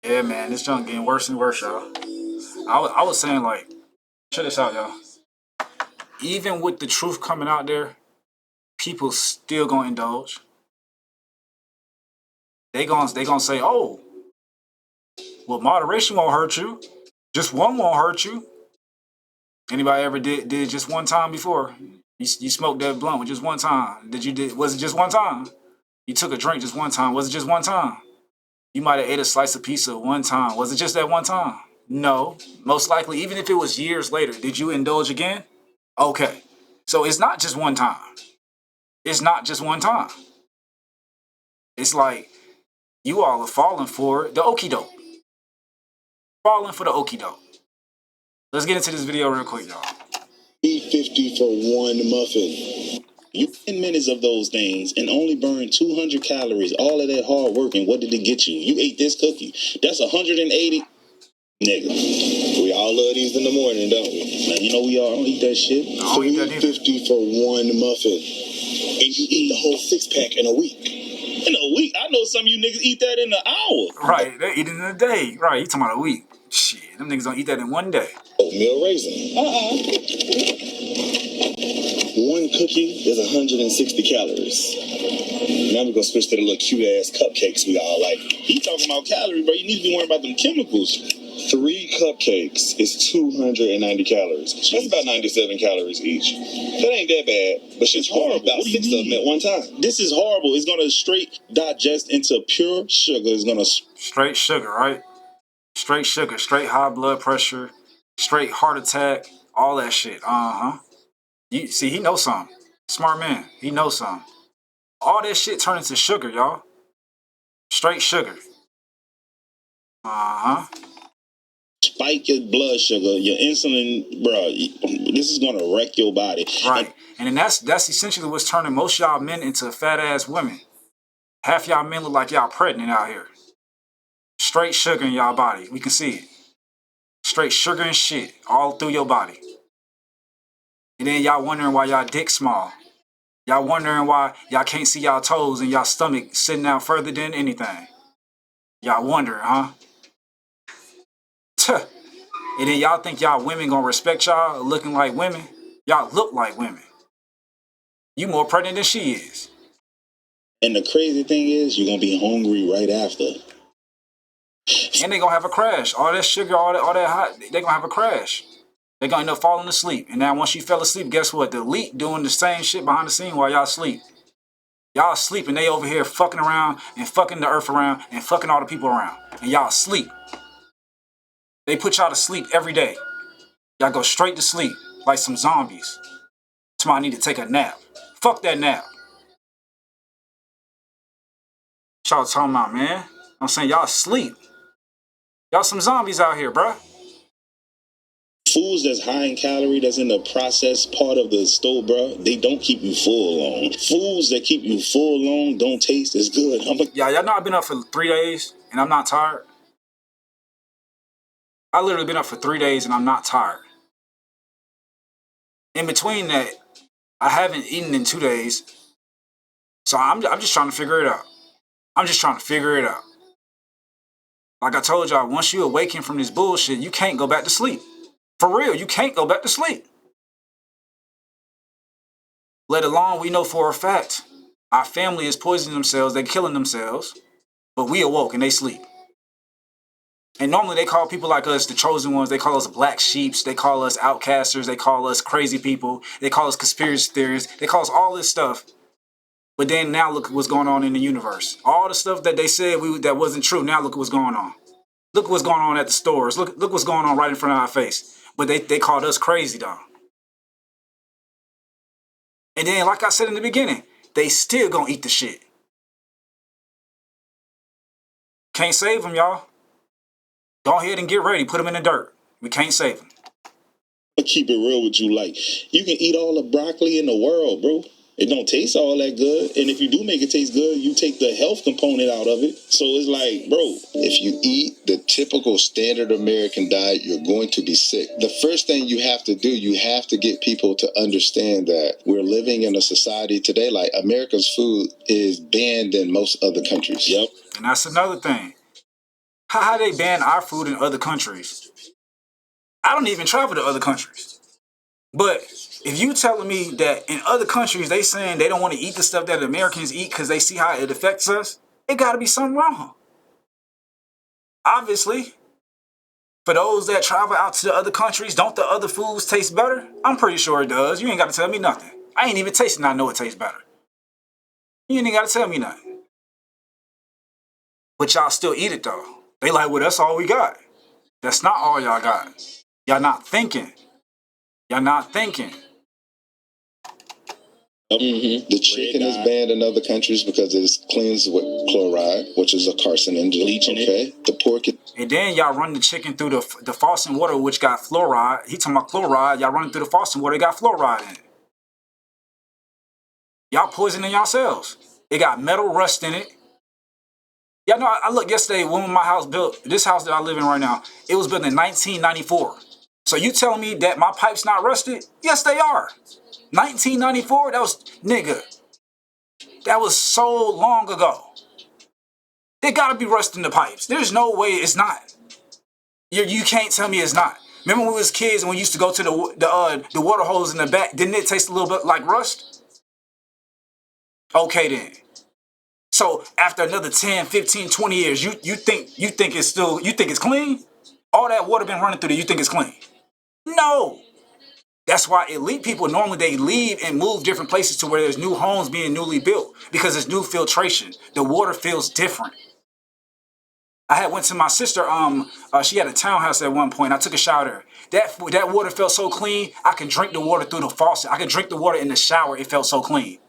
Yeah, man, this junk getting worse and worse, y'all. I was saying, like, check this out, y'all. Even with the truth coming out there, people still gonna indulge. They gonna say, oh, well, moderation won't hurt you. Just one won't hurt you. Anybody ever did just one time before? You smoked that blunt with just one time. Was it just one time? You took a drink just one time. Was it just one time? You might have ate a slice of pizza one time. Was it just that one time? No. Most likely, even if it was years later, did you indulge again? Okay. So it's not just one time. It's not just one time. It's like you all are falling for the okie doke. Falling for the okie doke. Let's get into this video real quick, y'all. $3.50 for one muffin. You 10 minutes of those things and only burn 200 calories. All of that hard work, and what did it get you? You ate this cookie. That's 180. Nigga, we all love these in the morning, don't we? Now, you know we all don't eat that shit. $3.50 for one muffin. And you eat the whole 6-pack in a week. In a week? I know some of you niggas eat that in an hour. Right, they eat it in a day. Right, you talking about a week. Shit, them niggas don't eat that in one day. Oatmeal raisin. One cookie is 160 calories. Now we're gonna switch to the little cute ass cupcakes we all like. He talking about calories, bro. You need to be worrying about them chemicals. 3 cupcakes is 290 calories. That's about 97 calories each. That ain't that bad, but shit's horrible. About 6 of them at one time. This is horrible. It's gonna straight digest into pure sugar. It's gonna straight sugar, right? Straight sugar, straight high blood pressure, straight heart attack, all that shit. You see, he knows something. Smart man, he knows something. All that shit turn into sugar, y'all. Straight sugar. Spike your blood sugar, your insulin, bro. This is gonna wreck your body. Right, and then that's essentially what's turning most y'all men into fat ass women. Half y'all men look like y'all pregnant out here. Straight sugar in y'all body. We can see it. Straight sugar and shit all through your body. And then y'all wondering why y'all dick small. Y'all wondering why y'all can't see y'all toes and y'all stomach sitting out further than anything. Y'all wondering, huh? Tuh. And then y'all think y'all women gonna respect y'all looking like women? Y'all look like women. You more pregnant than she is. And the crazy thing is, you're gonna be hungry right after. And they gonna have a crash. All that sugar, all that hot, they gonna have a crash. They gonna end up falling asleep. And now once you fell asleep, guess what? The elite doing the same shit behind the scene while y'all sleep. Y'all sleep and they over here fucking around and fucking the earth around and fucking all the people around. And y'all sleep. They put y'all to sleep every day. Y'all go straight to sleep like some zombies. Somebody need to take a nap. Fuck that nap. Y'all talking about, man? I'm saying y'all sleep. Y'all some zombies out here, bruh. Foods that's high in calorie, that's in the processed part of the stove, bro, they don't keep you full long. Foods that keep you full long don't taste as good. Y'all know I've been up for 3 days and I'm not tired. I literally been up for 3 days and I'm not tired. In between that, I haven't eaten in 2 days. So I'm just trying to figure it out. I'm just trying to figure it out. Like I told y'all, once you awaken from this bullshit, you can't go back to sleep. For real, you can't go back to sleep. Let alone we know for a fact our family is poisoning themselves, they're killing themselves, but we awoke and they sleep. And normally they call people like us the chosen ones. They call us black sheeps. They call us outcasters. They call us crazy people. They call us conspiracy theorists. They call us all this stuff. But then now look at what's going on in the universe. All the stuff that they said that wasn't true. Now look at what's going on. Look what's going on at the stores. Look what's going on right in front of our face. But they called us crazy though. And then, like I said in the beginning, they still gonna eat the shit. Can't save them, y'all. Go ahead and get ready. Put them in the dirt. We can't save them. I'll keep it real with you. Like, you can eat all the broccoli in the world, bro. It don't taste all that good. And if you do make it taste good, you take the health component out of it. So it's like, bro, if you eat the typical standard American diet, you're going to be sick. The first thing you have to do, you have to get people to understand that we're living in a society today, like America's food is banned in most other countries. Yep. And that's another thing. How they ban our food in other countries? I don't even travel to other countries. But if you telling me that in other countries they saying they don't want to eat the stuff that Americans eat because they see how it affects us, it got to be something wrong. Obviously, for those that travel out to the other countries, don't the other foods taste better? I'm pretty sure it does. You ain't got to tell me nothing. I ain't even tasting it, I know it tastes better. You ain't got to tell me nothing. But y'all still eat it though. They like, well, that's all we got. That's not all y'all got. Y'all not thinking. Y'all not thinking. The chicken is banned in other countries because it's cleansed with chloride, which is a carcinogen. Bleaching it. The pork is... And then y'all run the chicken through the faucet water, which got fluoride. He talking about chloride. Y'all running through the faucet water, it got fluoride in it. Y'all poisoning yourselves. It got metal rust in it. Y'all know, I looked yesterday when my house built, this house that I live in right now, it was built in 1994. So you telling me that my pipes not rusted? Yes, they are. 1994, that was, nigga, that was so long ago. They gotta be rusting the pipes. There's no way it's not. You can't tell me it's not. Remember when we was kids and we used to go to the water hose in the back? Didn't it taste a little bit like rust? Okay then. So after another 10, 15, 20 years, you think it's still, you think it's clean? All that water been running through there, you think it's clean? No. That's why elite people normally they leave and move different places to where there's new homes being newly built because there's new filtration. The water feels different. I had went to my sister. She had a townhouse at one point. I took a shower there. That water felt so clean. I can drink the water through the faucet. I can drink the water in the shower. It felt so clean.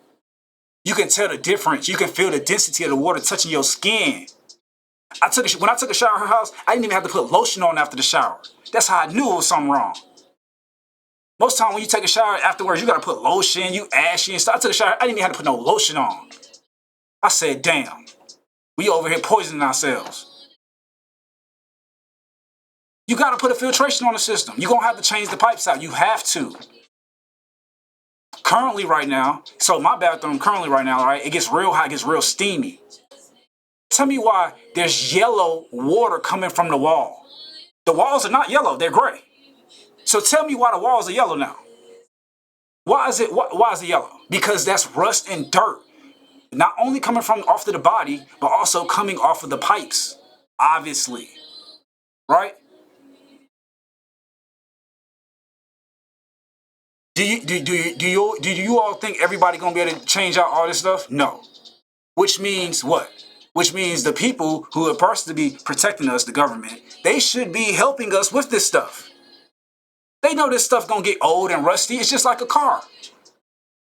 You can tell the difference. You can feel the density of the water touching your skin. When I took a shower at her house, I didn't even have to put lotion on after the shower. That's how I knew it was something wrong. Most time when you take a shower afterwards, you gotta put lotion, you ashy and stuff. I took a shower, I didn't even have to put no lotion on. I said, damn, we over here poisoning ourselves. You gotta put a filtration on the system. You're gonna have to change the pipes out. You have to. Currently right now, so my bathroom currently right now, right, it gets real hot, it gets real steamy. Tell me why there's yellow water coming from the wall. The walls are not yellow, they're gray. So tell me why the walls are yellow now. Why is it yellow? Because that's rust and dirt. Not only coming from off of the body, but also coming off of the pipes. Obviously. Right? Do you all think everybody gonna be able to change out all this stuff? No. Which means what? Which means the people who are supposed to be protecting us, the government, they should be helping us with this stuff. They know this stuff gonna get old and rusty. It's just like a car.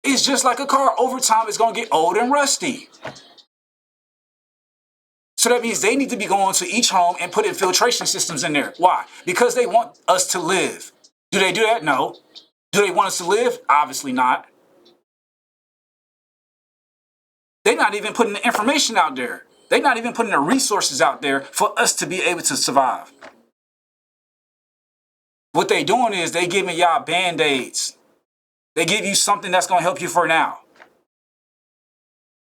It's just like a car. Over time, it's gonna get old and rusty. So that means they need to be going to each home and putting filtration systems in there. Why? Because they want us to live. Do they do that? No. Do they want us to live? Obviously not. They're not even putting the information out there. They're not even putting the resources out there for us to be able to survive. What they doing is they giving y'all band-aids. They give you something that's going to help you for now.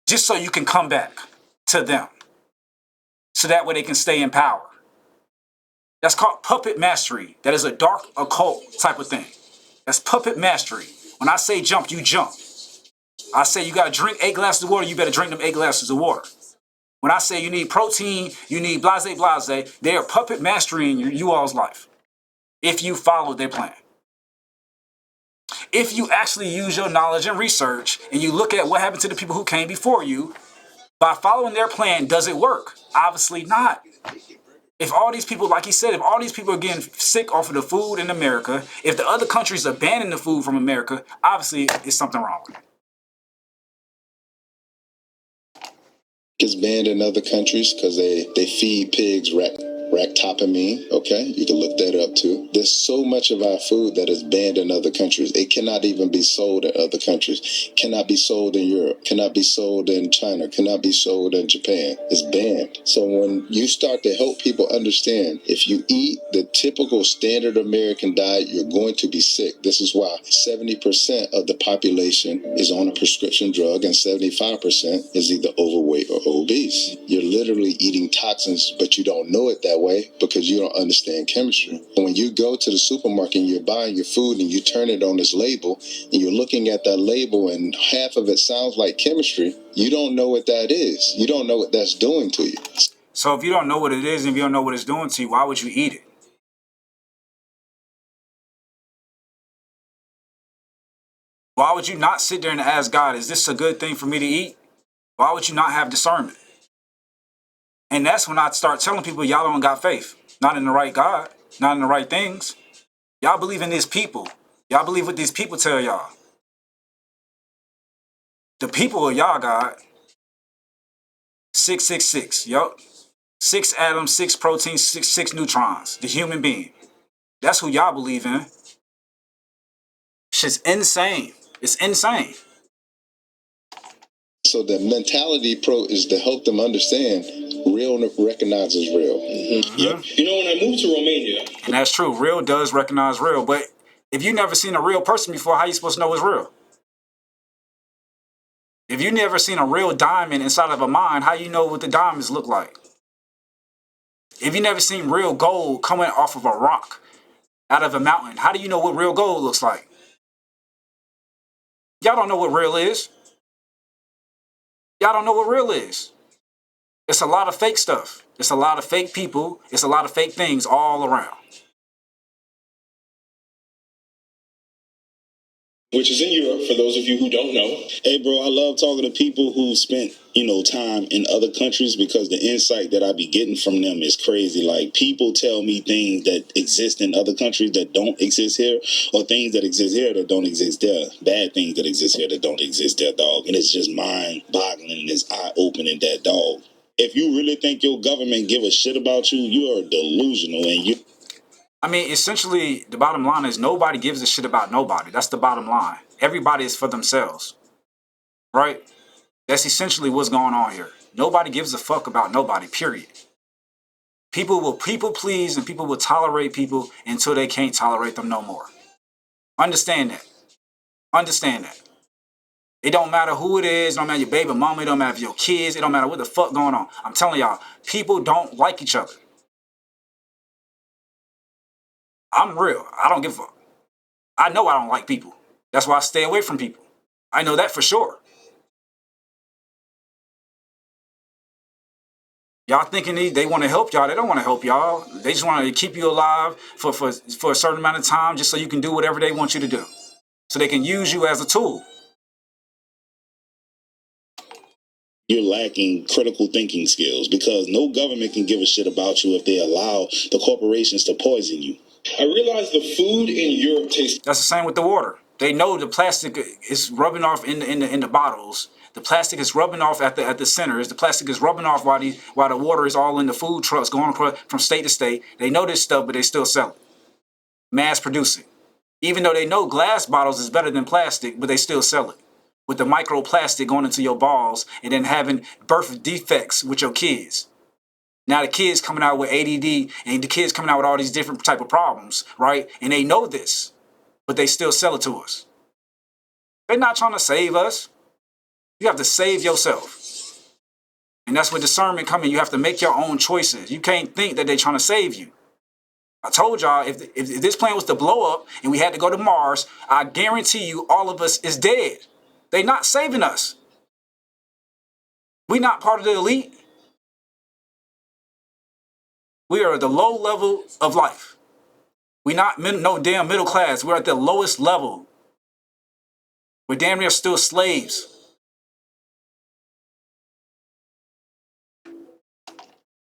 Just so you can come back to them. So that way they can stay in power. That's called puppet mastery. That is a dark occult type of thing. That's puppet mastery. When I say jump, you jump. I say you got to drink 8 glasses of water, you better drink them 8 glasses of water. When I say you need protein, you need blase, they are puppet mastering you all's life. If you follow their plan. If you actually use your knowledge and research and you look at what happened to the people who came before you, by following their plan, does it work? Obviously not. If all these people, like he said, if all these people are getting sick off of the food in America, if the other countries are banning the food from America, obviously it's something wrong with it. It's banned in other countries because they feed pigs ractopamine. Okay, you can look that up too. There's so much of our food that is banned in other countries. It cannot even be sold in other countries. Cannot be sold in Europe. Cannot be sold in China. Cannot be sold in Japan. It's banned. So when you start to help people understand, if you eat the typical standard American diet, you're going to be sick. This is why 70% of the population is on a prescription drug and 75% is either overweight or obese. You're literally eating toxins, but you don't know it that way way because you don't understand chemistry. When you go to the supermarket and you're buying your food and you turn it on this label and you're looking at that label and half of it sounds like chemistry, you don't know what that is. You don't know what that's doing to you. So if you don't know what it is and if you don't know what it's doing to you, why would you eat it? Why would you not sit there and ask God, is this a good thing for me to eat? Why would you not have discernment? And that's when I start telling people, y'all don't got faith. Not in the right God, not in the right things. Y'all believe in these people. Y'all believe what these people tell y'all. The people of y'all God. 666. Yup. 6 atoms, 6 proteins, six neutrons. The human being. That's who y'all believe in. Shit's insane. It's insane. So the mentality pro is to help them understand real recognizes real. Mm-hmm. Yeah. You know, when I moved to Romania. And that's true. Real does recognize real. But if you never seen a real person before, how you supposed to know it's real? If you never seen a real diamond inside of a mine, how you know what the diamonds look like? If you never seen real gold coming off of a rock out of a mountain, how do you know what real gold looks like? Y'all don't know what real is. Y'all don't know what real is. It's a lot of fake stuff. It's a lot of fake people. It's a lot of fake things all around. Which is in Europe, for those of you who don't know. Hey, bro, I love talking to people who spent, time in other countries because the insight that I be getting from them is crazy. Like, people tell me things that exist in other countries that don't exist here, or things that exist here that don't exist there. Bad things that exist here that don't exist there, dog. And it's just mind-boggling and it's eye-opening, that dog. If you really think your government give a shit about you, you are delusional, and you... I mean, essentially, the bottom line is nobody gives a shit about nobody. That's the bottom line. Everybody is for themselves, right? That's essentially what's going on here. Nobody gives a fuck about nobody, period. People will people please and people will tolerate people until they can't tolerate them no more. Understand that. Understand that. It don't matter who it is. It don't matter your baby mama. It don't matter if your kids. It don't matter what the fuck going on. I'm telling y'all, people don't like each other. I'm real. I don't give a fuck. I know I don't like people. That's why I stay away from people. I know that for sure. Y'all thinking they want to help y'all. They don't want to help y'all. They just want to keep you alive for a certain amount of time just so you can do whatever they want you to do. So they can use you as a tool. You're lacking critical thinking skills because no government can give a shit about you if they allow the corporations to poison you. I realize the food in Europe tastes... That's the same with the water. They know the plastic is rubbing off in the bottles. The plastic is rubbing off at the centers. The plastic is rubbing off while the water is all in the food trucks going across from state to state. They know this stuff, but they still sell it. Mass produce it. Even though they know glass bottles is better than plastic, but they still sell it. With the microplastic going into your balls and then having birth defects with your kids. Now the kids coming out with ADD and the kids coming out with all these different type of problems, right? And they know this, but they still sell it to us. They're not trying to save us. You have to save yourself. And that's where discernment comes in. You have to make your own choices. You can't think that they're trying to save you. I told y'all, if this plane was to blow up and we had to go to Mars, I guarantee you all of us is dead. They're not saving us. We're not part of the elite. We are at the low level of life. We're not no damn middle class. We're at the lowest level. We're damn near still slaves.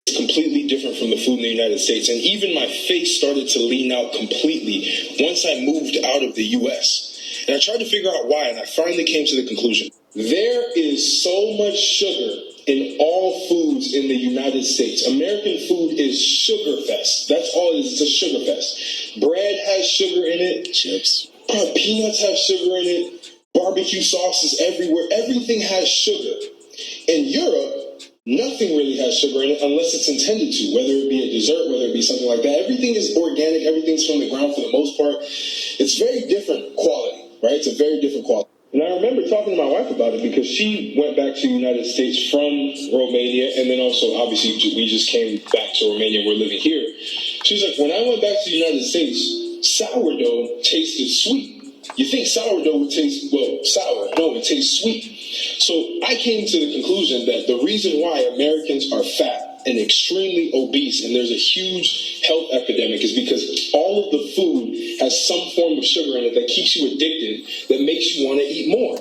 Completely different from the food in the United States. And even my face started to lean out completely once I moved out of the U.S. And I tried to figure out why, and I finally came to the conclusion. There is so much sugar in all foods in the United States. American food is sugar fest. That's all it is. It's a sugar fest. Bread has sugar in it. Chips. Peanuts have sugar in it. Barbecue sauce is everywhere. Everything has sugar. In Europe, nothing really has sugar in it unless it's intended to, whether it be a dessert, whether it be something like that. Everything is organic. Everything's from the ground for the most part. It's very different quality, right? It's a very different quality. And I remember talking to my wife about it because she went back to the United States from Romania, and then also, obviously, we just came back to Romania. We're living here. She was like, when I went back to the United States, sourdough tasted sweet. You think sourdough would taste, well, sour. No, it tastes sweet. So I came to the conclusion that the reason why Americans are fat and extremely obese, and there's a huge health epidemic, is because all of the food has some form of sugar in it that keeps you addicted, that makes you want to eat more.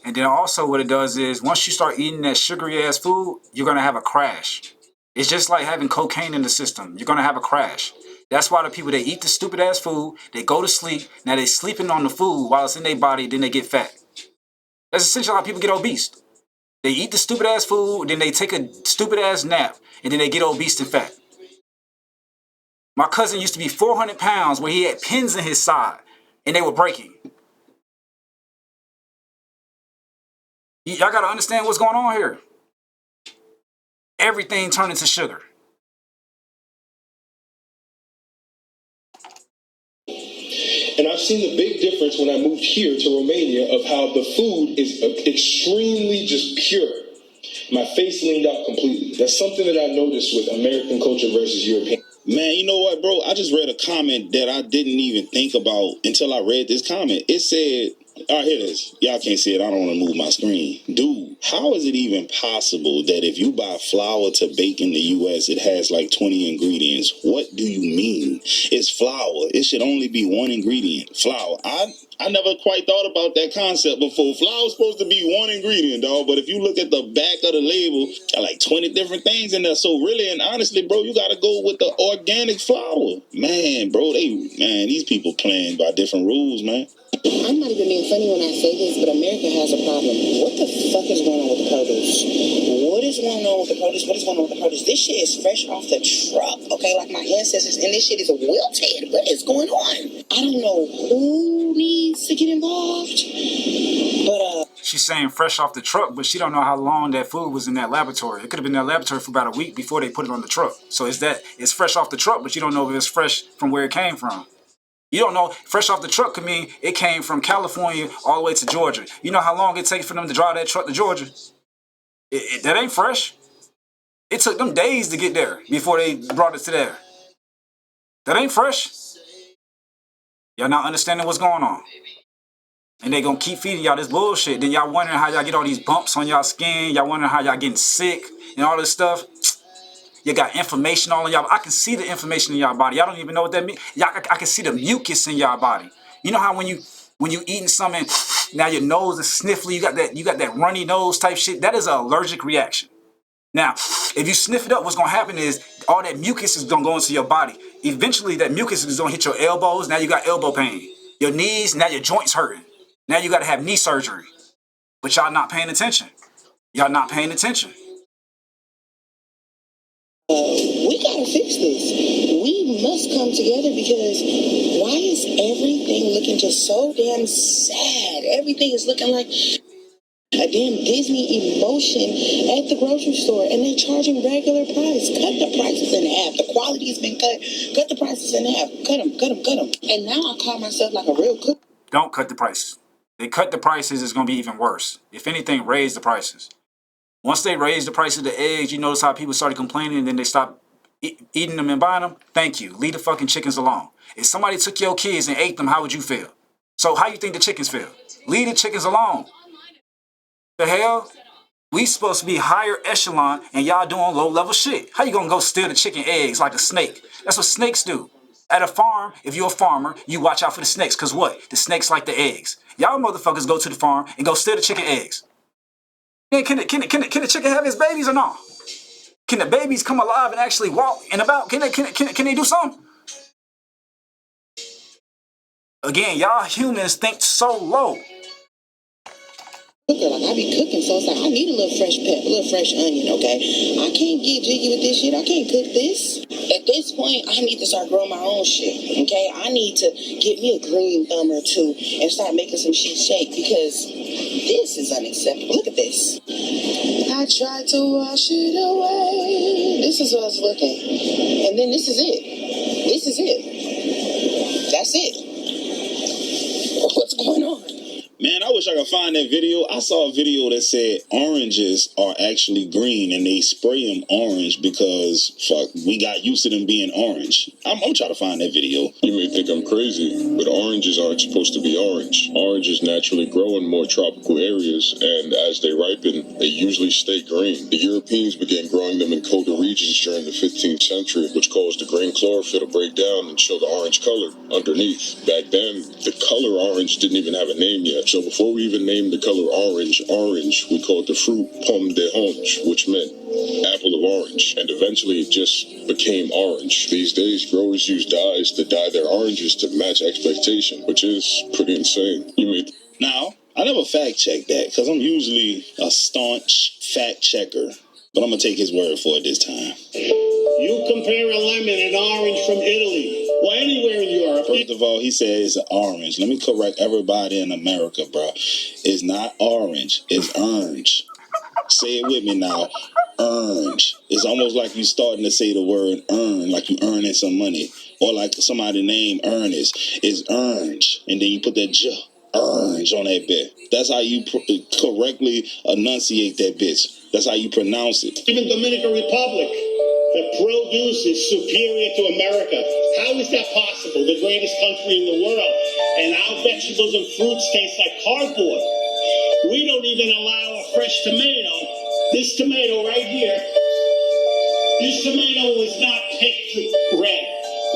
And then also what it does is once you start eating that sugary ass food, you're going to have a crash. It's just like having cocaine in the system. You're going to have a crash. That's why the people that eat the stupid ass food, they go to sleep. Now they sleeping on the food while it's in their body, then they get fat. That's essentially how people get obese. They eat the stupid ass food, then they take a stupid ass nap, and then they get obese and fat. My cousin used to be 400 pounds where he had pins in his side, and they were breaking. Y'all got to understand what's going on here. Everything turned into sugar. And I've seen the big difference when I moved here to Romania of how the food is extremely just pure. My face leaned out completely. That's something that I noticed with American culture versus European. Man, you know what, bro? I just read a comment that I didn't even think about until I read this comment. It said, all right, here it is. Y'all can't see it. I don't want to move my screen. Dude, how is it even possible that if you buy flour to bake in the U.S., it has like 20 ingredients? What do you mean? It's flour. It should only be one ingredient, flour. I never quite thought about that concept before. Flour's supposed to be one ingredient, dog. But if you look at the back of the label, there are like 20 different things in there. So really and honestly, bro, you got to go with the organic flour. Man, bro, these people playing by different rules, man. I'm not even being funny when I say this, but America has a problem. What the fuck is going on with the produce? What is going on with the produce? What is going on with the produce? This shit is fresh off the truck, okay? Like my ancestors, and this shit is wilted. What is going on? I don't know who needs to get involved, but She's saying fresh off the truck, but she don't know how long that food was in that laboratory. It could have been in that laboratory for about a week before they put it on the truck. So it's fresh off the truck, but you don't know if it's fresh from where it came from. You don't know, fresh off the truck could mean it came from California all the way to Georgia. You know how long it takes for them to drive that truck to Georgia? That ain't fresh. It took them days to get there before they brought it to there. That ain't fresh. Y'all not understanding what's going on. And they gonna keep feeding y'all this bullshit. Then y'all wondering how y'all get all these bumps on y'all skin. Y'all wondering how y'all getting sick and all this stuff. You got inflammation all in y'all. I can see the inflammation in y'all body. Y'all don't even know what that means. I can see the mucus in y'all body. You know how when you eating something, now your nose is sniffly. You got that runny nose type shit. That is an allergic reaction. Now, if you sniff it up, what's gonna happen is all that mucus is gonna go into your body. Eventually, that mucus is gonna hit your elbows. Now you got elbow pain. Your knees. Now your joints hurting. Now you got to have knee surgery. But y'all not paying attention. Y'all not paying attention. We gotta fix this. We must come together because why is everything looking just so damn sad? Everything is looking like a damn Disney emotion at the grocery store, and they're charging regular price. Cut the prices in half. The quality's been cut. Cut the prices in half. Cut them, cut them, cut them. And now I call myself like a real cook. Don't cut the prices. They cut the prices, it's going to be even worse. If anything, raise the prices. Once they raise the price of the eggs, you notice how people started complaining and then they stopped eating them and buying them? Thank you. Leave the fucking chickens alone. If somebody took your kids and ate them, how would you feel? So how you think the chickens feel? Leave the chickens alone. The hell? We supposed to be higher echelon and y'all doing low level shit. How you gonna go steal the chicken eggs like a snake? That's what snakes do. At a farm, if you're a farmer, you watch out for the snakes. Cause what? The snakes like the eggs. Y'all motherfuckers go to the farm and go steal the chicken eggs. Can the chicken have his babies or not? Can the babies come alive and actually walk and about? Can they do something? Again, y'all humans think so low. Cooker, like I be cooking, so it's like I need a little fresh pepper, a little fresh onion, okay? I can't get jiggy with this shit. I can't cook this. At this point, I need to start growing my own shit, okay? I need to get me a green thumb or two and start making some shit shake because this is unacceptable. Look at this. I tried to wash it away. This is what I was looking. And then this is it. This is it. That's it. What's going on? Man, I wish I could find that video. I saw a video that said oranges are actually green and they spray them orange because, fuck, we got used to them being orange. I'm trying to find that video. You may think I'm crazy, but oranges aren't supposed to be orange. Oranges naturally grow in more tropical areas, and as they ripen, they usually stay green. The Europeans began growing them in colder regions during the 15th century, which caused the green chlorophyll to break down and show the orange color underneath. Back then, the color orange didn't even have a name yet. So before we even named the color orange, we called the fruit pomme d'orange, which meant apple of orange. And eventually it just became orange. These days, growers use dyes to dye their oranges to match expectation, which is pretty insane. Now, I never fact check that because I'm usually a staunch fact checker, but I'm going to take his word for it this time. You compare a lemon and orange from Italy, or anywhere in Europe. First of all, he said it's an orange. Let me correct everybody in America, bro. It's not orange. It's orange. Say it with me now. Orange. It's almost like you starting to say the word earn, like you earning some money. Or like somebody named Ernest. It's orange. And then you put that orange on that bit. That's how you correctly enunciate that bitch. That's how you pronounce it. Even Dominican Republic. The produce is superior to America. How is that possible? The greatest country in the world. And our vegetables and fruits taste like cardboard. We don't even allow a fresh tomato. This tomato right here, this tomato was not picked red.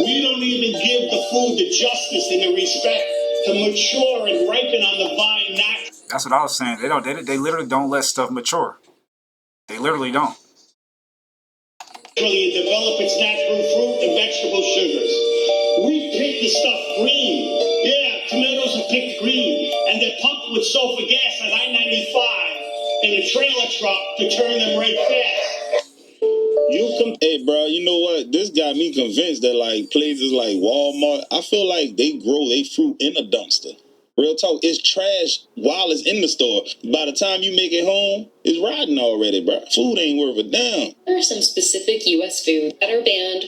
We don't even give the food the justice and the respect to mature and ripen on the vine naturally. That's what I was saying. They literally don't let stuff mature. They literally don't. And develop its natural fruit and vegetable sugars. We pick the stuff green. Yeah, tomatoes are picked green. And they're pumped with sulfur gas on I-95 in a trailer truck to turn them red fast. Hey, bro, you know what? This got me convinced that, like, places like Walmart, I feel like they grow their fruit in a dumpster. Real talk, it's trash while it's in the store. By the time you make it home, it's rotting already, bro. Food ain't worth a damn. There are some specific U.S. foods that are banned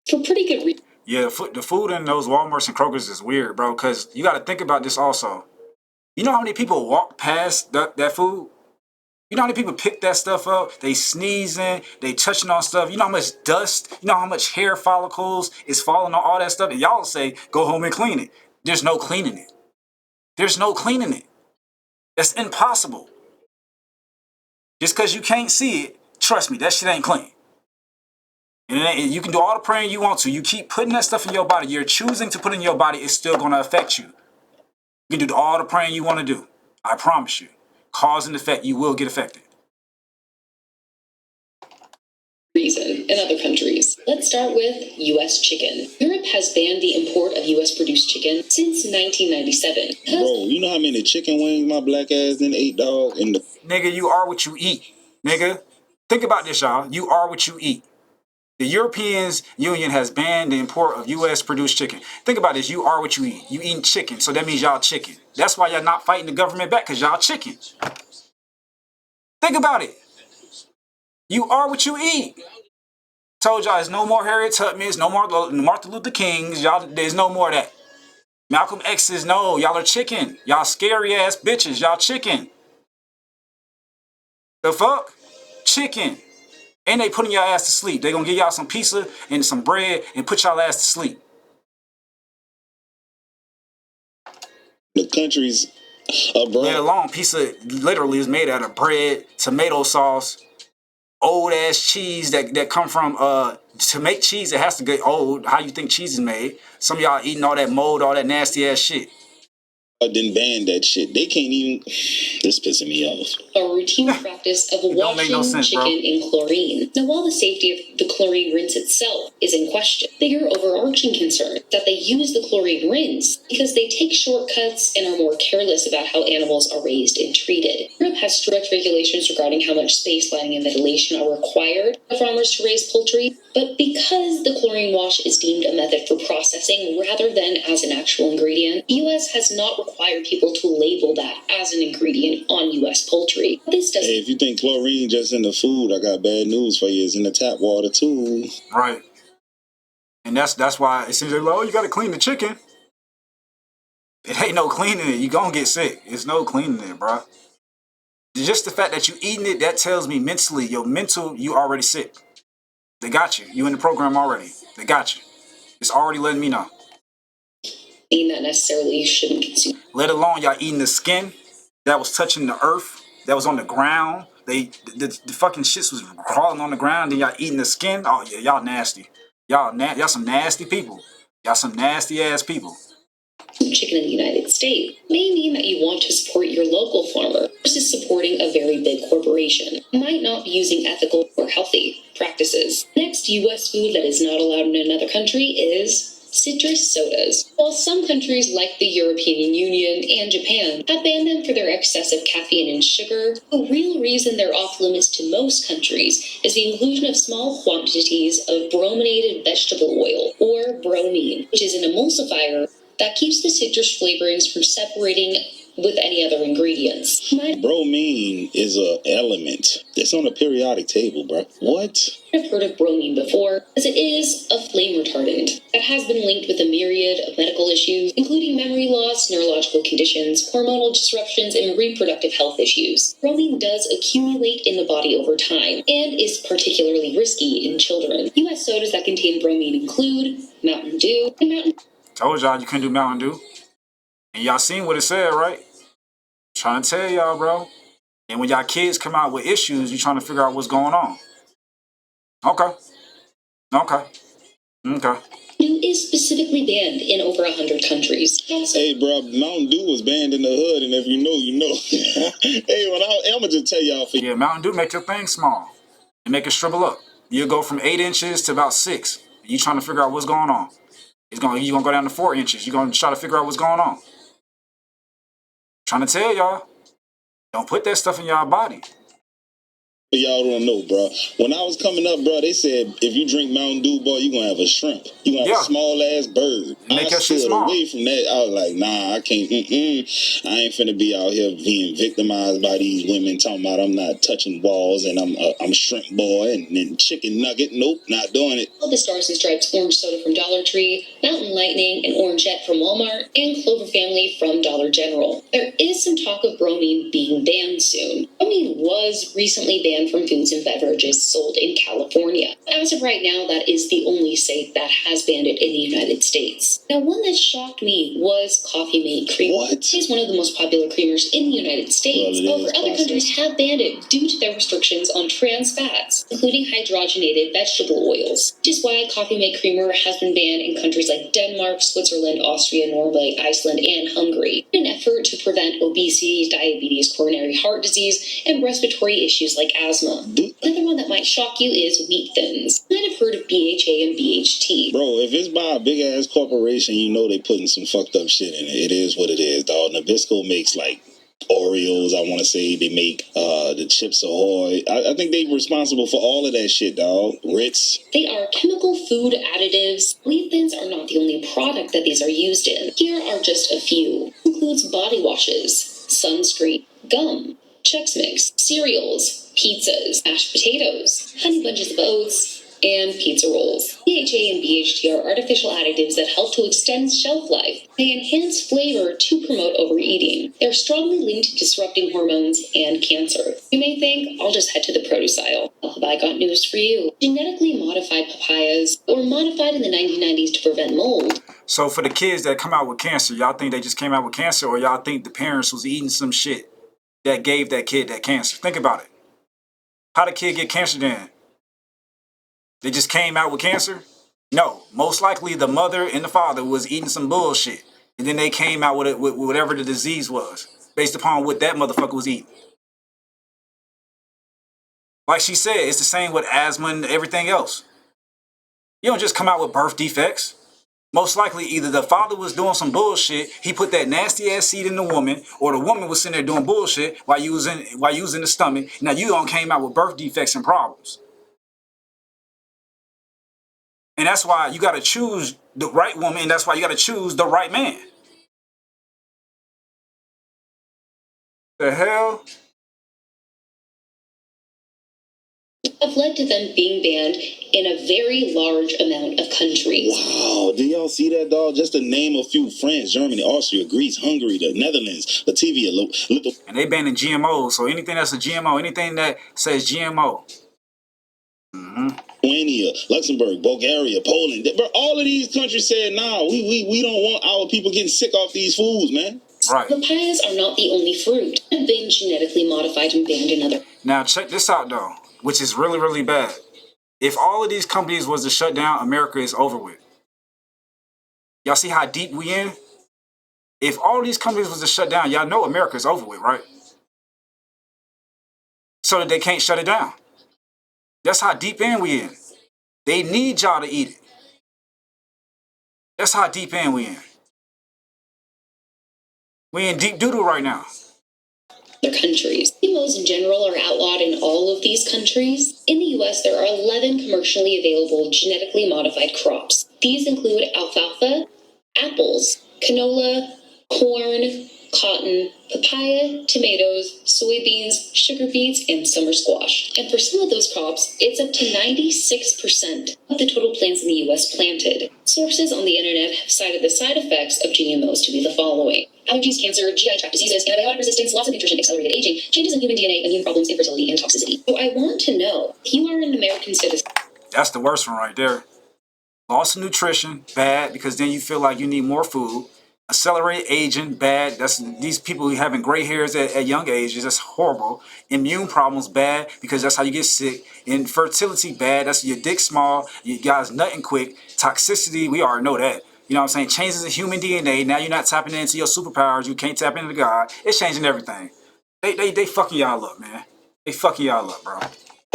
for pretty good reasons. Yeah, the food in those Walmarts and Krogers is weird, bro, because you got to think about this also. You know how many people walk past that food? You know how many people pick that stuff up? They sneezing, they touching on stuff. You know how much dust, you know how much hair follicles is falling on all that stuff? And y'all say, go home and clean it. There's no cleaning it. There's no cleaning it. That's impossible. Just because you can't see it, trust me, that shit ain't clean. And you can do all the praying you want to. You keep putting that stuff in your body. You're choosing to put in your body. It's still going to affect you. You can do all the praying you want to do. I promise you. Cause and effect, you will get affected. Reason in other countries. Let's start with U.S. chicken. Europe has banned the import of U.S. produced chicken since 1997. Bro, you know how many chicken wings my black ass done ate, dog? Nigga, you are what you eat. Nigga, think about this, y'all. You are what you eat. The European Union has banned the import of U.S. produced chicken. Think about this. You are what you eat. You eating chicken, so that means y'all chicken. That's why y'all not fighting the government back, because y'all chicken. Think about it. You are what you eat. Told y'all there's no more Harriet Tubmans, no more Martin Luther Kings. Y'all, there's no more of that. Malcolm X's, no. Y'all are chicken. Y'all scary ass bitches. Y'all chicken. The fuck? Chicken. And they putting y'all ass to sleep. They gonna give y'all some pizza and some bread and put y'all ass to sleep. The countries abroad. Let alone pizza literally is made out of bread, tomato sauce, old ass cheese that come from to make cheese it has to get old. How you think cheese is made? Some of y'all eating all that mold, all that nasty ass shit. Didn't ban that shit. They can't even. This pissing me off. A routine practice of washing chicken in chlorine. Now, while the safety of the chlorine rinse itself is in question, bigger overarching concern that they use the chlorine rinse because they take shortcuts and are more careless about how animals are raised and treated. Europe has strict regulations regarding how much space, lighting, and ventilation are required for farmers to raise poultry, but because the chlorine wash is deemed a method for processing rather than as an actual ingredient, the U.S. has not required people to label that as an ingredient on U.S. poultry. This doesn't. Hey, if you think chlorine just in the food, I got bad news for you. It's in the tap water too. Right. And that's why it seems like, oh, you got to clean the chicken. It ain't no cleaning it. You gonna get sick. It's no cleaning it, bro. Just the fact that you eating it, that tells me mentally, your mental, you already sick. They got you. You in the program already. They got you. It's already letting me know. That necessarily you shouldn't consume. Let alone y'all eating the skin that was touching the earth, that was on the ground. The fucking shits was crawling on the ground, and y'all eating the skin. Oh yeah, y'all nasty. Y'all some nasty people. Y'all some nasty ass people. Chicken in the United States may mean that you want to support your local farmer versus supporting a very big corporation. You might not be using ethical or healthy practices. Next U.S. food that is not allowed in another country is citrus sodas. While some countries like the European Union and Japan have banned them for their excessive caffeine and sugar, the real reason they're off limits to most countries is the inclusion of small quantities of brominated vegetable oil, or bromine, which is an emulsifier that keeps the citrus flavorings from separating with any other ingredients. Bromine is a element that's on the periodic table, bro. What? I've heard of bromine before, as it is a flame retardant that has been linked with a myriad of medical issues, including memory loss, neurological conditions, hormonal disruptions, and reproductive health issues. Bromine does accumulate in the body over time and is particularly risky in children. U.S. sodas that contain bromine include Mountain Dew and Mountain. Told y'all you couldn't do Mountain Dew. And y'all seen what it said, right? Trying to tell y'all, bro. And when y'all kids come out with issues, you trying to figure out what's going on. Okay. Dew is specifically banned in over 100 countries. Hey, bro, Mountain Dew was banned in the hood, and if you know, you know. Hey, I'm gonna just tell y'all. Yeah, Mountain Dew make your thing small and make it shrivel up. You'll go from 8 inches to about 6. You trying to figure out what's going on. You gonna go down to 4 inches. You're gonna try to figure out what's going on. Trying to tell y'all, don't put that stuff in y'all body. Y'all don't know, bro. When I was coming up, bro, they said if you drink Mountain Dew, boy, you gonna have a shrimp. You gonna have a small ass bird. Make I that shit stood small. away from that. I was like, nah, I can't. I ain't finna be out here being victimized by these women talking about I'm not touching walls and I'm a shrimp boy and then chicken nugget. Nope, not doing it. The Stars and Stripes orange soda from Dollar Tree, Mountain Lightning and Orangette from Walmart, and Clover Family from Dollar General. There is some talk of bromine being banned soon. Bromine was recently banned from foods and beverages sold in California. As of right now, that is the only state that has banned it in the United States. Now, one that shocked me was Coffee Mate Creamer. What? It is one of the most popular creamers in the United States. However, other countries have banned it due to their restrictions on trans fats, including hydrogenated vegetable oils, which is why Coffee Mate Creamer has been banned in countries like Denmark, Switzerland, Austria, Norway, Iceland, and Hungary, in an effort to prevent obesity, diabetes, coronary heart disease, and respiratory issues like asthma. Another one that might shock you is wheat thins. You might have heard of BHA and BHT. Bro, if it's by a big ass corporation, you know they putting some fucked up shit in it. It is what it is, dog. Nabisco makes like Oreos, I want to say. They make the Chips Ahoy. I think they responsible for all of that shit, dog. Ritz. They are chemical food additives. Wheat thins are not the only product that these are used in. Here are just a few. It includes body washes, sunscreen, gum, Chex Mix, cereals, pizzas, mashed potatoes, honey bunches of oats, and pizza rolls. BHA and BHT are artificial additives that help to extend shelf life. They enhance flavor to promote overeating. They're strongly linked to disrupting hormones and cancer. You may think, I'll just head to the produce aisle. Well, have I got news for you? Genetically modified papayas were modified in the 1990s to prevent mold. So for the kids that come out with cancer, y'all think they just came out with cancer, or y'all think the parents was eating some shit that gave that kid that cancer? Think about it. How did the kid get cancer then? They just came out with cancer? No, most likely the mother and the father was eating some bullshit, and then they came out with it with whatever the disease was, based upon what that motherfucker was eating. Like she said, it's the same with asthma and everything else. You don't just come out with birth defects. Most likely either the father was doing some bullshit, he put that nasty ass seed in the woman, or the woman was sitting there doing bullshit while you was in the stomach. Now you don't came out with birth defects and problems. And that's why you got to choose the right woman, and that's why you got to choose the right man. The hell? have led to them being banned in a very large amount of countries. Wow, do y'all see that, dog? Just to name a few: France, Germany, Austria, Greece, Hungary, the Netherlands, Latvia, and they banning GMOs. So anything that's a GMO, anything that says GMO. Lithuania, Luxembourg, Bulgaria, Poland. Bro, all of these countries said, nah, we don't want our people getting sick off these foods, man. Right. Papayas are not the only fruit that have been genetically modified and banned in other. Now check this out though, which is really, really bad. If all of these companies was to shut down, America is over with. Y'all see how deep we in? If all these companies was to shut down, y'all know America is over with, right? So that they can't shut it down. That's how deep in we in. They need y'all to eat it. That's how deep in we in. We in deep doo-doo right now. Other countries. GMOs in general are outlawed in all of these countries. In the US, there are 11 commercially available genetically modified crops. These include alfalfa, apples, canola, corn, cotton, papaya, tomatoes, soybeans, sugar beets, and summer squash. And for some of those crops, it's up to 96% of the total plants in the US planted. Sources on the internet have cited the side effects of GMOs to be the following: allergies, cancer, GI tract diseases, antibiotic resistance, loss of nutrition, accelerated aging, changes in human DNA, immune problems, infertility, and toxicity. So I want to know, if you are an American citizen. That's the worst one right there. Loss of nutrition, bad, because then you feel like you need more food. Accelerated aging, bad. That's these people who having gray hairs at young ages. That's horrible. Immune problems, bad, because that's how you get sick. Infertility, bad. That's your dick small. You guys nutting quick. Toxicity, we already know that. You know what I'm saying? Changes in human DNA. Now you're not tapping into your superpowers. You can't tap into God. It's changing everything. They fucking y'all up, man. They fucking y'all up, bro.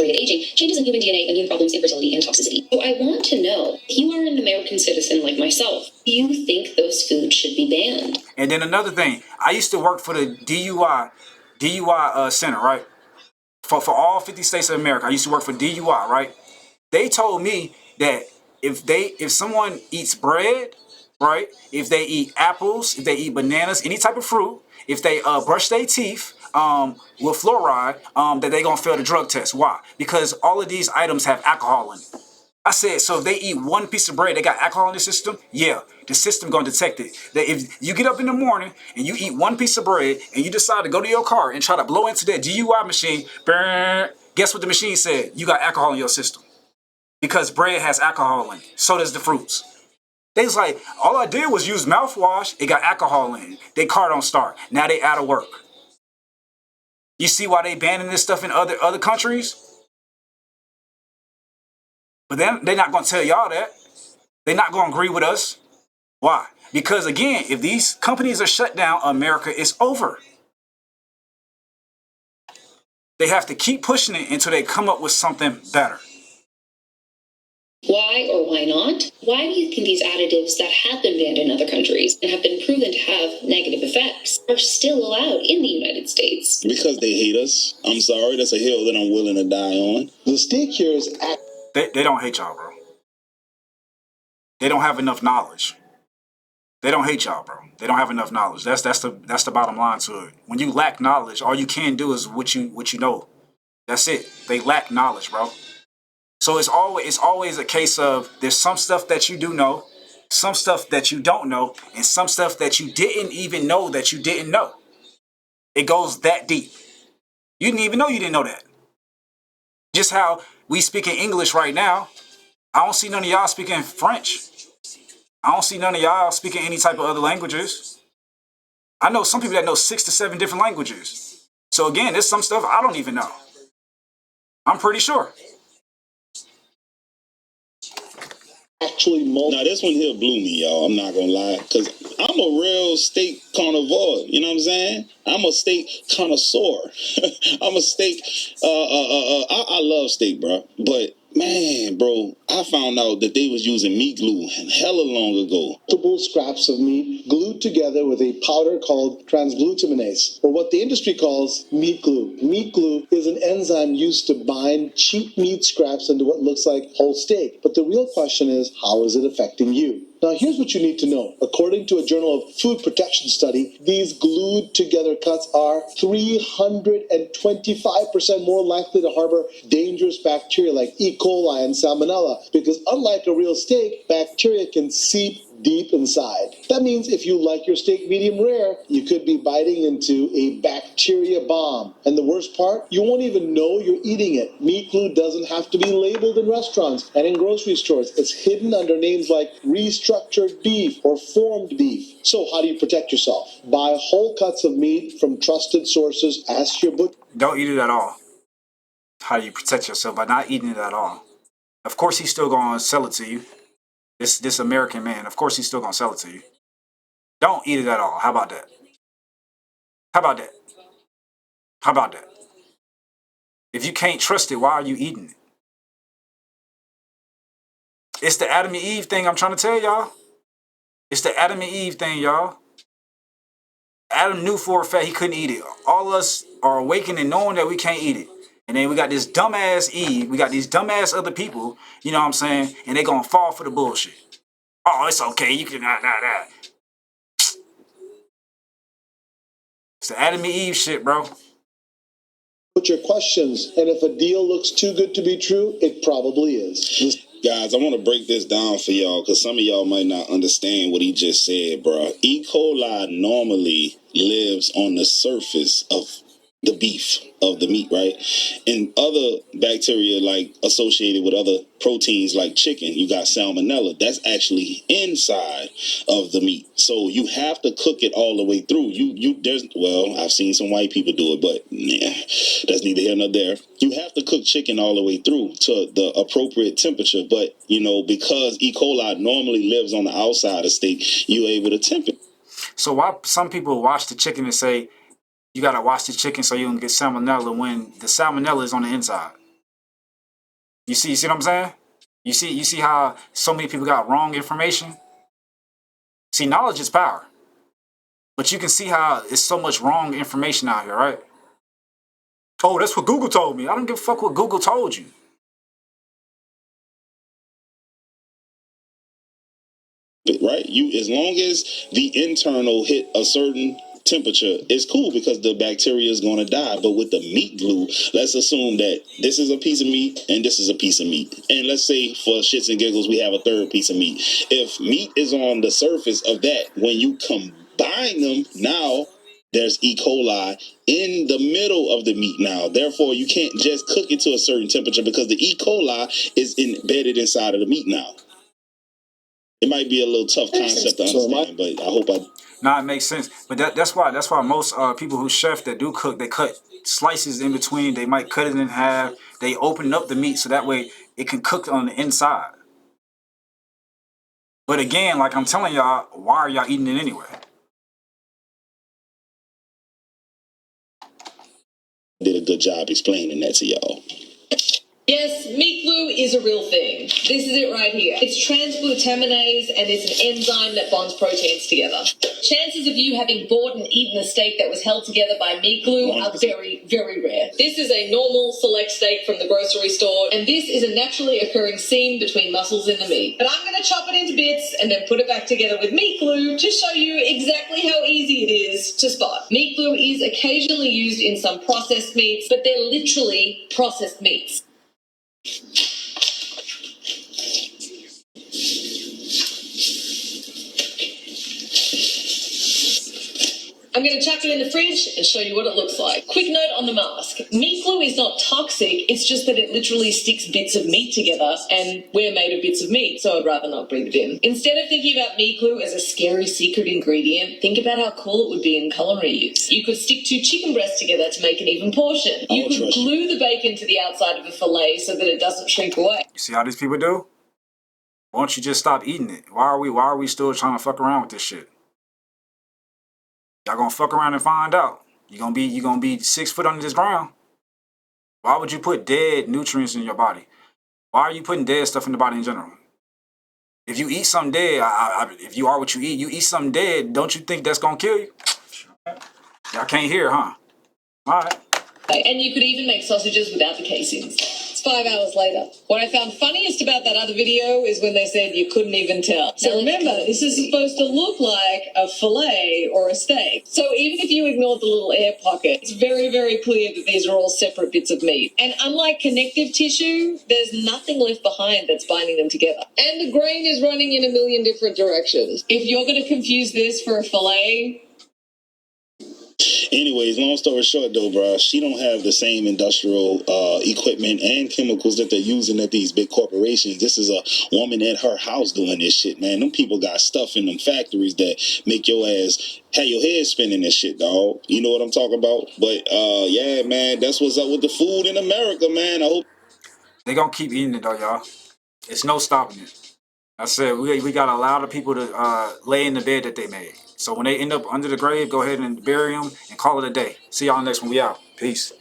Aging, changes in human DNA, immune problems, infertility, and toxicity. So I want to know, if you are an American citizen like myself, do you think those foods should be banned? And then another thing, I used to work for the DUI center, right? For all 50 states of America, I used to work for DUI, right? They told me that if someone eats bread, right? If they eat apples, if they eat bananas, any type of fruit, if they brush their teeth with fluoride, that they gonna fail the drug test. Why? Because all of these items have alcohol in it. I said, so if they eat one piece of bread, they got alcohol in the system? Yeah, the system gonna detect it. That if you get up in the morning and you eat one piece of bread and you decide to go to your car and try to blow into that DUI machine, guess what the machine said? You got alcohol in your system. Because bread has alcohol in it. So does the fruits. They was like, all I did was use mouthwash. It got alcohol in it. They car don't start. Now they out of work. You see why they banning this stuff in other countries? But then they're not going to tell y'all that. They're not going to agree with us. Why? Because again, if these companies are shut down, America is over. They have to keep pushing it until they come up with something better. Why or why not? Why do you think these additives that have been banned in other countries and have been proven to have negative effects are still allowed in the United States? Because they hate us. I'm sorry, that's a hill that I'm willing to die on. The stick here is... They don't hate y'all, bro. They don't have enough knowledge. They don't hate y'all, bro. They don't have enough knowledge. That's the bottom line to it. When you lack knowledge, all you can do is what you know. That's it. They lack knowledge, bro. So it's always a case of there's some stuff that you do know, some stuff that you don't know, and some stuff that you didn't even know that you didn't know. It goes that deep. You didn't even know you didn't know that. Just how we speak in English right now, I don't see none of y'all speaking French. I don't see none of y'all speaking any type of other languages. I know some people that know 6 to 7 different languages. So again, there's some stuff I don't even know. I'm pretty sure. Actually, now this one here blew me, y'all. I'm not gonna lie, because I'm a real steak carnivore. You know what I'm saying? I'm a steak connoisseur. I'm a steak. I love steak, bro. But man, bro, I found out that they was using meat glue hella long ago. Multiple scraps of meat glued together with a powder called transglutaminase, or what the industry calls meat glue. Meat glue is an enzyme used to bind cheap meat scraps into what looks like whole steak. But the real question is, how is it affecting you? Now, here's what you need to know. According to a Journal of Food Protection study, these glued together cuts are 325% more likely to harbor dangerous bacteria like E. coli and Salmonella, because unlike a real steak, bacteria can seep deep inside. That means if you like your steak medium rare, you could be biting into a bacteria bomb. And the worst part, you won't even know you're eating it. Meat glue doesn't have to be labeled in restaurants and in grocery stores. It's hidden under names like restructured beef or formed beef. So how do you protect yourself? Buy whole cuts of meat from trusted sources. Ask your butcher. Don't eat it at all. How do you protect yourself? By not eating it at all. Of course, he's still going to sell it to you. This American man, of course, he's still going to sell it to you. Don't eat it at all. How about that? How about that? How about that? If you can't trust it, why are you eating it? It's the Adam and Eve thing I'm trying to tell y'all. It's the Adam and Eve thing, y'all. Adam knew for a fact he couldn't eat it. All of us are awakening knowing that we can't eat it. And then we got this dumbass Eve. We got these dumbass other people, you know what I'm saying? And they going to fall for the bullshit. Oh, it's okay. You can not. It's the Adam and Eve shit, bro. Put your questions, and if a deal looks too good to be true, it probably is. Guys, I want to break this down for y'all because some of y'all might not understand what he just said, bro. E. coli normally lives on the surface of the beef, of the meat, right? And other bacteria like associated with other proteins like chicken, you got salmonella. That's actually inside of the meat. So you have to cook it all the way through. I've seen some white people do it, but that's neither here nor there. You have to cook chicken all the way through to the appropriate temperature. But, because E. coli normally lives on the outside of steak, you're able to temper it. So why some people wash the chicken and say, you got to wash the chicken so you don't get salmonella when the salmonella is on the inside? You see what I'm saying? You see how so many people got wrong information? See, knowledge is power. But you can see how it's so much wrong information out here, right? Oh, that's what Google told me. I don't give a fuck what Google told you. Right? As long as the internal hit a certain temperature, it's cool because the bacteria is going to die. But with the meat glue, let's assume that this is a piece of meat and this is a piece of meat. And let's say for shits and giggles, we have a third piece of meat. If meat is on the surface of that, when you combine them, now there's E. coli in the middle of the meat now. Therefore, you can't just cook it to a certain temperature because the E. coli is embedded inside of the meat now. It might be a little tough concept to understand, but I hope Nah, it makes sense. But that's why most people who chef that do cook, they cut slices in between. They might cut it in half. They open up the meat so that way it can cook on the inside. But again, like I'm telling y'all, why are y'all eating it anyway? did a good job explaining that to y'all. Yes, meat glue is a real thing. This is it right here. It's transglutaminase, and it's an enzyme that bonds proteins together. Chances of you having bought and eaten a steak that was held together by meat glue are very, very rare. This is a normal select steak from the grocery store, and this is a naturally occurring seam between muscles in the meat. But I'm going to chop it into bits and then put it back together with meat glue to show you exactly how easy it is to spot. Meat glue is occasionally used in some processed meats, but they're literally processed meats. I'm going to chuck it in the fridge and show you what it looks like. Quick note on the mask. Meat glue is not toxic, it's just that it literally sticks bits of meat together, and we're made of bits of meat, so I'd rather not breathe it in. Instead of thinking about meat glue as a scary secret ingredient, think about how cool it would be in culinary use. You could stick 2 chicken breasts together to make an even portion. You could glue the bacon to the outside of a fillet so that it doesn't shrink away. You see how these people do? Why don't you just stop eating it? Why are we still trying to fuck around with this shit? Y'all gonna fuck around and find out. You're gonna be 6 foot under this ground. Why would you put dead nutrients in your body? Why are you putting dead stuff in the body in general? If you eat something dead, if you are what you eat something dead, don't you think that's gonna kill you? Y'all can't hear, huh? All right. And you could even make sausages without the casings. It's 5 hours later. What I found funniest about that other video is when they said you couldn't even tell. So remember, this is supposed to look like a fillet or a steak. So even if you ignored the little air pocket, it's very, very clear that these are all separate bits of meat. And unlike connective tissue, there's nothing left behind that's binding them together. And the grain is running in a million different directions. If you're going to confuse this for a fillet... Anyways, long story short, though, bro, she don't have the same industrial equipment and chemicals that they're using at these big corporations. This is a woman at her house doing this shit, man. Them people got stuff in them factories that make your ass have your head spinning and shit, dog. You know what I'm talking about? But yeah, man, that's what's up with the food in America, man. I hope they gonna keep eating it though, y'all. It's no stopping it. I said we gotta allow the people to lay in the bed that they made. So when they end up under the grave, go ahead and bury them and call it a day. See y'all next one. We out. Peace.